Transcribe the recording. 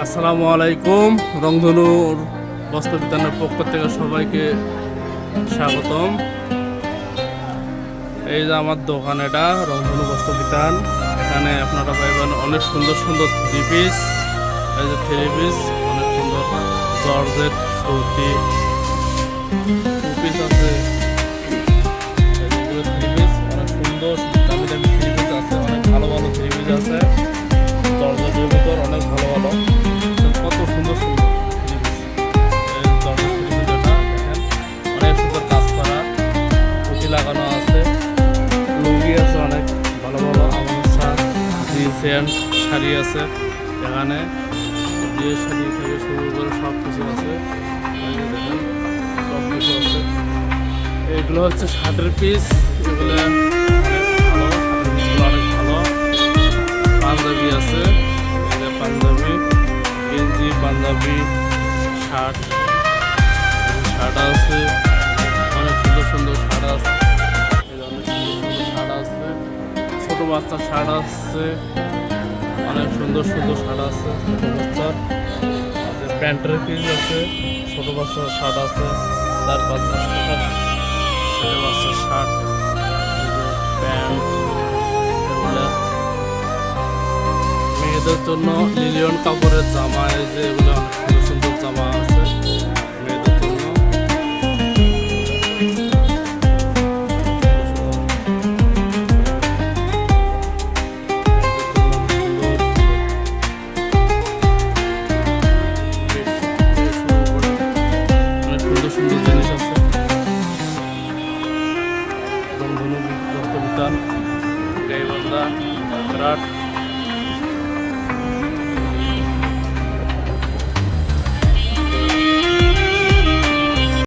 আসসালামু আলাইকুম। রংধনুর বস্ত্র বিতানের পক্ষ থেকে সবাইকে স্বাগতম। এই যে আমার দোকান, এটা রংধনু বস্ত্র বিতান। এখানে আপনারা পাইবেন অনেক সুন্দর সুন্দর থ্রি পিস। এই যে থ্রি পিস অনেক সুন্দর জর্জেট সুতি টু পিস আছে। থ্রি পিস অনেক সুন্দর দামি দামি থ্রি পিস আছে, অনেক ভালো ভালো থ্রি পিস আছে। জর্জেটের ভিতর অনেক ভালো ভালো, কত সুন্দর সুন্দর অনেক সুন্দর কাজ করা, পুঁতি লাগানো আছে, লুঙ্গি আছে অনেক ভালো ভালো, গামছা, জিন্স প্যান্ট, শাড়ি আছে। এখানে বিয়ের শাড়ি থেকে শুরু করে সব কিছু আছে, দেখেন সব কিছু আছে। এগুলো হচ্ছে শার্টের পিস, এগুলো অনেক ভালো, শার্টের পিসগুলো অনেক ভালো। পাঞ্জাবি আছে, পাঞ্জাবি গেঞ্জি, পাঞ্জাবি, শার্ট আছে, অনেক সুন্দর সুন্দর শার্ট আছে। অনেক সুন্দর সুন্দর শার্ট আছে, ছোটো বাচ্চার শার্ট আছে, অনেক সুন্দর সুন্দর শার্ট আছে। ছোটো বাচ্চার প্যান্টের পিস আছে, ছোটো বাচ্চার শার্ট আছে, 4-5 টাকার ছোটো বাচ্চার শার্ট, প্যান্ট। এগুলো মেয়েদের জন্য লিলিয়ন কাপড়ের জামা, এই যে এগুলো অনেক সুন্দর সুন্দর জামা আছে।